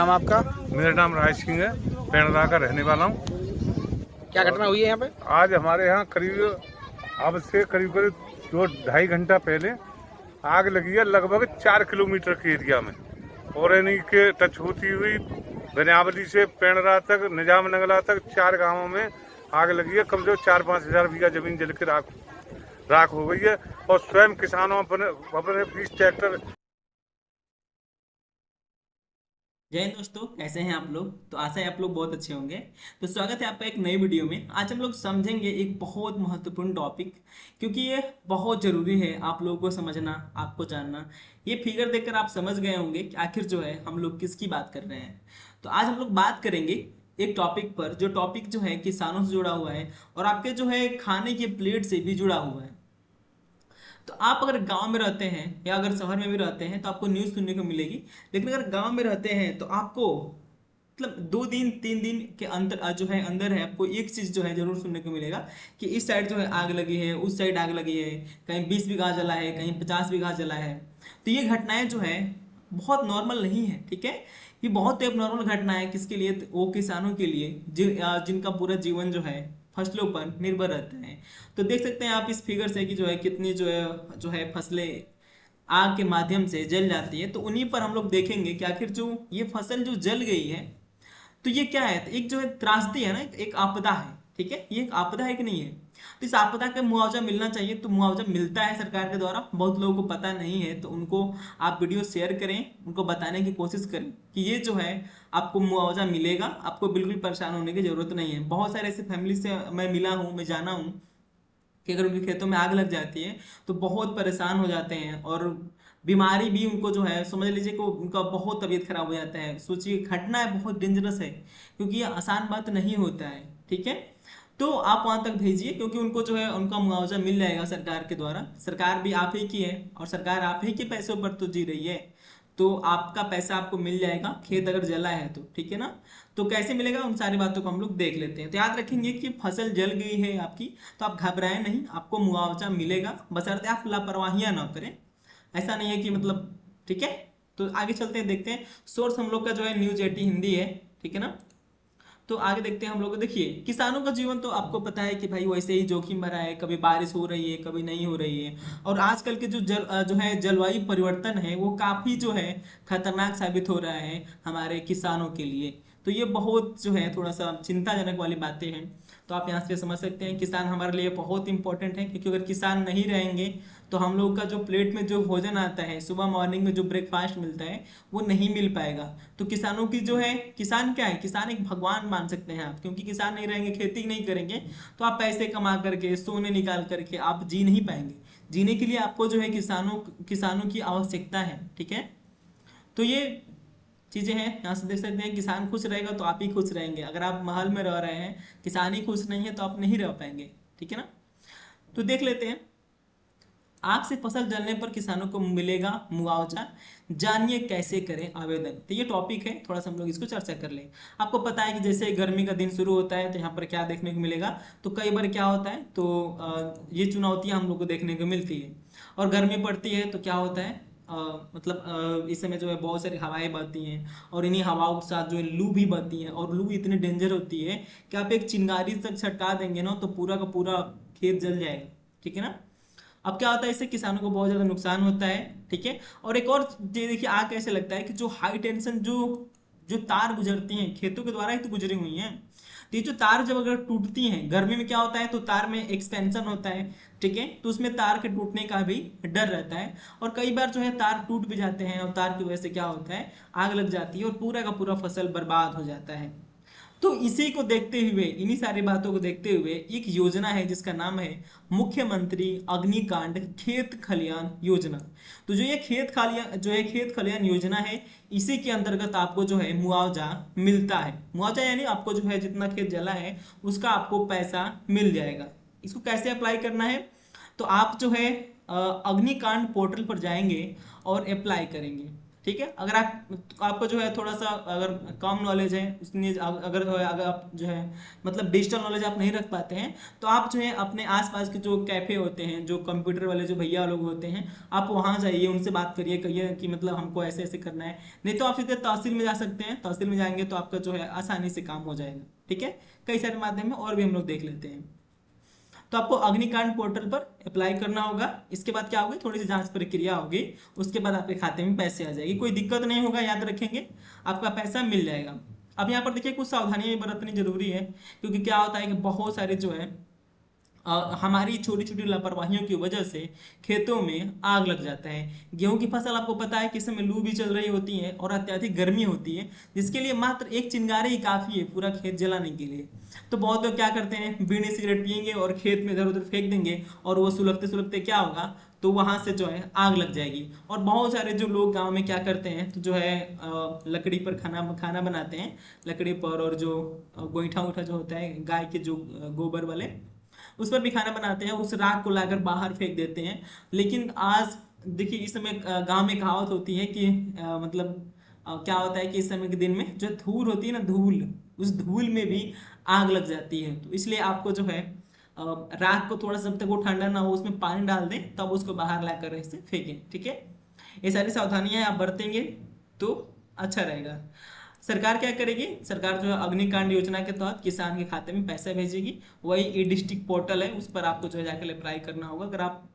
नाम आपका? मेरा नाम राज सिंह है, पेंडरा का रहने वाला हूँ। क्या घटना हुई है यहाँ पे? आज हमारे यहाँ करीब अब से करीब करीब 2-2.5 घंटा पहले आग लगी है, लगभग 4 किलोमीटर के एरिया में। और इन्हीं के टच होती हुई बनियावली से पेंडरा तक, निजाम नगला तक 4 गांवों में आग लगी है। कम से कम 4-5 हजार बीघा जमीन जल के राख हो गई है। और स्वयं किसानों अपने 20 ट्रैक्टर। जय हिंद दोस्तों, कैसे हैं आप लोग? तो आशा है आप लोग बहुत अच्छे होंगे। तो स्वागत है आपका एक नई वीडियो में। आज हम लोग समझेंगे एक बहुत महत्वपूर्ण टॉपिक, क्योंकि ये बहुत जरूरी है आप लोगों को समझना, आपको जानना। ये फिगर देखकर आप समझ गए होंगे कि आखिर जो है हम लोग किसकी बात कर रहे हैं। तो आज हम लोग बात करेंगे एक टॉपिक पर, जो टॉपिक जो है किसानों से जुड़ा हुआ है और आपके जो है खाने के प्लेट से भी जुड़ा हुआ है। तो आप अगर गांव में रहते हैं या अगर शहर में भी रहते हैं तो आपको न्यूज़ सुनने को मिलेगी, लेकिन अगर गांव में रहते हैं तो आपको मतलब 2 दिन 3 दिन के अंदर जो है अंदर है आपको एक चीज जो है जरूर सुनने को मिलेगा कि इस साइड जो है आग लगी है, उस साइड आग लगी है, कहीं 20 बीघा जला है, कहीं 50 बीघा जला है। तो ये घटनाएं जो है बहुत नॉर्मल नहीं है, ठीक है। ये बहुत एक नॉर्मल घटना है किसके लिए? तो वो किसानों के लिए जिनका पूरा जीवन जो है फसलों पर निर्भर रहता है। तो देख सकते हैं आप इस फिगर से कि जो है कितनी जो है फसलें आग के माध्यम से जल जाती है। तो उन्हीं पर हम लोग देखेंगे कि आखिर जो ये फसल जो जल गई है तो ये क्या है? तो एक जो है त्रासदी है ना, एक आपदा है, ठीक है। ये एक आपदा है कि नहीं है? तो इस आपदा का मुआवजा मिलना चाहिए, तो मुआवजा मिलता है सरकार के द्वारा। बहुत लोगों को पता नहीं है, तो उनको आप वीडियो शेयर करें, उनको बताने की कोशिश करें कि ये जो है आपको मुआवजा मिलेगा, आपको बिल्कुल परेशान होने की जरूरत नहीं है। बहुत सारे ऐसे फैमिली से मैं मिला हूँ, मैं जाना हूँ कि अगर उनके खेतों में आग लग जाती है तो बहुत परेशान हो जाते हैं, और बीमारी भी उनको जो है समझ लीजिए कि उनका बहुत तबीयत खराब हो जाता है। सोचिए, घटना है बहुत डेंजरस है, क्योंकि ये आसान बात नहीं होता है, ठीक है। तो आप वहां तक भेजिए, क्योंकि उनको जो है उनका मुआवजा मिल जाएगा सरकार के द्वारा। सरकार भी आप ही की है और सरकार आप ही के पैसों पर तो जी रही है, तो आपका पैसा आपको मिल जाएगा खेत अगर जला है तो, ठीक है ना। तो कैसे मिलेगा, उन सारी बातों को हम लोग देख लेते हैं। तो याद रखेंगे कि फसल जल गई है आपकी, तो आप घबराएं नहीं, आपको मुआवजा मिलेगा, बशर्ते आप लापरवाहियां ना करें। ऐसा नहीं है कि मतलब, ठीक है। तो आगे चलते हैं, देखते हैं। सोर्स हम लोग का जो है न्यूज 18 हिंदी है, ठीक है ना। तो आगे देखते हैं हम लोग। देखिए, किसानों का जीवन तो आपको पता है कि भाई वैसे ही जोखिम भरा है, कभी बारिश हो रही है, कभी नहीं हो रही है। और आजकल के जो है जलवायु परिवर्तन है वो काफी जो है खतरनाक साबित हो रहा है हमारे किसानों के लिए। तो ये बहुत जो है थोड़ा सा चिंताजनक वाली बातें हैं। तो आप यहाँ से समझ सकते हैं किसान हमारे लिए बहुत इंपॉर्टेंट है, क्योंकि अगर किसान नहीं रहेंगे तो हम लोग का जो प्लेट में जो भोजन आता है, सुबह मॉर्निंग में जो ब्रेकफास्ट मिलता है, वो नहीं मिल पाएगा। तो किसानों की जो है, किसान क्या है, किसान एक भगवान मान सकते हैं आप, क्योंकि किसान नहीं रहेंगे, खेती नहीं करेंगे तो आप पैसे कमा करके, सोने निकाल करके आप जी नहीं पाएंगे। जीने के लिए आपको जो है किसानों किसानों की आवश्यकता है, ठीक है। तो ये चीजें हैं, यहाँ से देख सकते हैं किसान खुश रहेगा तो आप ही खुश रहेंगे। अगर आप महल में रह रहे हैं, किसान ही खुश नहीं है तो आप नहीं रह पाएंगे, ठीक है ना। तो देख लेते हैं, आग से फसल जलने पर किसानों को मिलेगा मुआवजा, जानिए कैसे करें आवेदन। तो ये टॉपिक है, थोड़ा सा हम लोग इसको चर्चा कर लें। आपको पता है कि जैसे गर्मी का दिन शुरू होता है तो यहाँ पर क्या देखने को मिलेगा, तो कई बार क्या होता है, तो ये चुनौतियां हम लोग को देखने को मिलती है। और गर्मी पड़ती है तो क्या होता है, इस समय जो है बहुत सारी हवाएं बहती हैं, और इन्हीं हवाओं के साथ जो है लू भी बहती है, और लू इतनी डेंजर होती है कि आप एक चिंगारी तक छटका देंगे ना तो पूरा का पूरा खेत जल जाएगा, ठीक है ना। अब क्या होता है, इससे किसानों को बहुत ज्यादा नुकसान होता है, ठीक है। और एक और ये देखिए, आग कैसे लगता है कि जो हाई टेंशन जो जो तार गुजरती हैं खेतों के द्वारा ही तो गुजरी हुई हैं। तो ये जो तार जब अगर टूटती हैं गर्मी में, क्या होता है, तो तार में एक्सपेंशन होता है, ठीक है। तो उसमें तार के टूटने का भी डर रहता है, और कई बार जो है तार टूट भी जाते हैं, और तार की वजह से क्या होता है, आग लग जाती है और पूरा का पूरा फसल बर्बाद हो जाता है। तो इसी को देखते हुए, इन्हीं सारी बातों को देखते हुए एक योजना है जिसका नाम है मुख्यमंत्री अग्निकांड खेत खलियान योजना। तो जो ये खेत खलियान योजना है, इसी के अंतर्गत आपको जो है मुआवजा मिलता है। मुआवजा यानी आपको जो है जितना खेत जला है उसका आपको पैसा मिल जाएगा। इसको कैसे अप्लाई करना है, तो आप जो है अग्निकांड पोर्टल पर जाएंगे और अप्लाई करेंगे। ठीक है। अगर आपको जो है थोड़ा सा अगर कम नॉलेज है उसने अगर अगर आप जो है मतलब डिजिटल नॉलेज आप नहीं रख पाते हैं, तो आप जो है अपने आसपास के जो कैफे होते हैं, जो कंप्यूटर वाले जो भैया लोग होते हैं, आप वहाँ जाइए, उनसे बात करिए, कहिए कि मतलब हमको ऐसे ऐसे करना है। नहीं तो आप सीधे तहसील में जा सकते हैं, तहसील में जाएंगे तो आपका जो है आसानी से काम हो जाएगा। ठीक है, कई सारे माध्यम में और भी हम लोग देख लेते हैं। तो आपको अग्निकांड पोर्टल पर अप्लाई करना होगा। इसके बाद क्या होगी, थोड़ी सी जांच प्रक्रिया होगी, उसके बाद आपके खाते में पैसे आ जाएगी। कोई दिक्कत नहीं होगा, याद रखेंगे, आपका पैसा मिल जाएगा। अब यहाँ पर देखिए कुछ सावधानियां बरतनी जरूरी है, क्योंकि क्या होता है कि बहुत सारे जो है हमारी छोटी छोटी लापरवाहियों की वजह से खेतों में आग लग जाता है। गेहूं की फसल आपको पता है कि इस समय लू भी चल रही होती है और अत्यधिक गर्मी होती है, जिसके लिए मात्र एक चिंगारी ही काफी है पूरा खेत जलाने के लिए। तो बहुत लोग क्या करते हैं, बीड़ी सिगरेट पियेंगे और खेत में इधर उधर फेंक देंगे, और वो सुलगते सुलगते क्या होगा, तो वहां से जो है आग लग जाएगी। और बहुत सारे जो लोग गांव में क्या करते हैं, तो जो है लकड़ी पर खाना खाना बनाते हैं, लकड़ी पर, और जो गोईठा उठा जो होता है गाय के जो गोबर वाले, उस पर भी खाना बनाते हैं, उस राख को लाकर बाहर फेंक देते हैं। लेकिन आज देखिए इस समय गांव में कहावत होती है कि मतलब क्या होता है कि इस समय के दिन में जो धूल होती है ना, धूल, उस धूल में भी आग लग जाती है। तो इसलिए आपको जो है राख को थोड़ा सा, जब तक वो ठंडा ना हो, उसमें पानी डाल दें, तब उसको बाहर लाकर ऐसे फेंकें। ठीक है, ये सारी सावधानियां आप बरतेंगे तो अच्छा रहेगा। सरकार क्या करेगी, सरकार जो है अग्निकांड योजना के तहत किसान के खाते में पैसा भेजेगी। वही ई डिस्ट्रिक्ट पोर्टल है, उस पर आपको जो है जाकर अप्लाई करना होगा।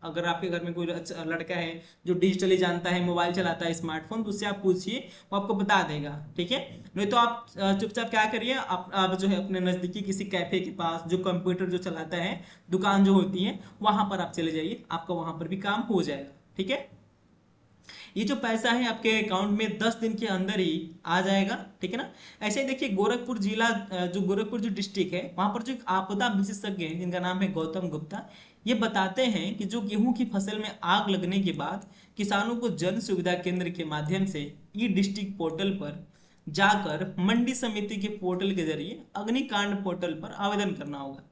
अगर आपके घर में कोई लड़का है जो डिजिटली जानता है, मोबाइल चलाता है, स्मार्टफोन, तो उससे आप पूछिए, वो आपको बता देगा। ठीक है, नहीं तो आप चुपचाप क्या करिए, आप जो है अपने नजदीकी किसी कैफे के पास, जो कंप्यूटर जो चलाता है, दुकान जो होती है, वहां पर आप चले जाइए, आपका वहां पर भी काम हो जाएगा। ठीक है, ये जो पैसा है आपके अकाउंट में 10 दिन के अंदर ही आ जाएगा। ठीक है ना। ऐसे ही देखिए गोरखपुर जिला, जो गोरखपुर जो डिस्ट्रिक्ट है, वहां पर जो एक आपदा विशेषज्ञ है जिनका नाम है गौतम गुप्ता, ये बताते हैं कि जो गेहूं की फसल में आग लगने के बाद किसानों को जन सुविधा केंद्र के माध्यम से ई डिस्ट्रिक्ट पोर्टल पर जाकर मंडी समिति के पोर्टल के जरिए अग्निकांड पोर्टल पर आवेदन करना होगा।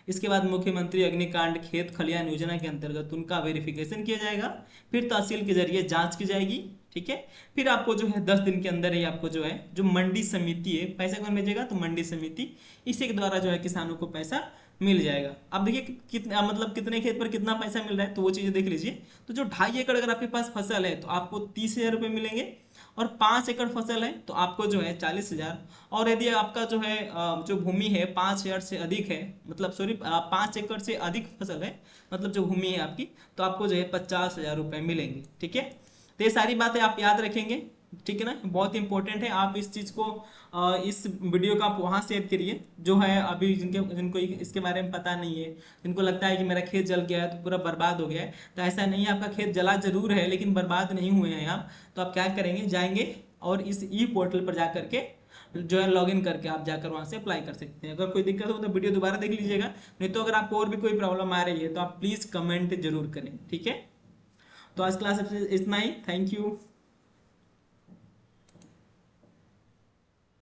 इसके बाद मुख्यमंत्री अग्निकांड खेत खलियान योजना के अंतर्गत उनका वेरिफिकेशन किया जाएगा, फिर तहसील के जरिए जांच की जाएगी। ठीक है, फिर आपको जो है 10 दिन के अंदर ही आपको जो है जो मंडी समिति है, पैसा कौन भेजेगा, तो मंडी समिति, इसी के द्वारा जो है किसानों को पैसा मिल जाएगा। अब देखिए कितना मतलब कितने खेत पर कितना पैसा मिल रहा है, तो वो चीजें देख लीजिए। तो जो 2.5 एकड़ अगर आपके पास फसल है तो आपको 30,000 रुपये मिलेंगे, और 5 एकड़ फसल है तो आपको जो है 40,000। और यदि आपका जो है जो भूमि है 5,000 से अधिक है, मतलब सॉरी 5 एकड़ से अधिक फसल है, मतलब जो भूमि है आपकी, तो आपको जो है 50,000 रुपये मिलेंगे। ठीक है, तो ये सारी बातें आप याद रखेंगे। ठीक है ना, बहुत इंपॉर्टेंट है। आप इस चीज को इस वीडियो को आप वहां शेयर करिए, जो है अभी जिनको इसके बारे में पता नहीं है, जिनको लगता है कि मेरा खेत जल गया है तो पूरा बर्बाद हो गया है, तो ऐसा नहीं है। आपका खेत जला जरूर है लेकिन बर्बाद नहीं हुए हैं आप। तो आप क्या करेंगे, जाएंगे और इस ई पोर्टल पर जाकर के जो है लॉगिन करके आप जाकर वहां से अप्लाई कर सकते हैं। अगर कोई दिक्कत हो तो वीडियो दोबारा देख लीजिएगा, नहीं तो अगर आपको और भी कोई प्रॉब्लम आ रही है तो आप प्लीज कमेंट जरूर करें। ठीक है, तो आज क्लास इतना ही। Thank you.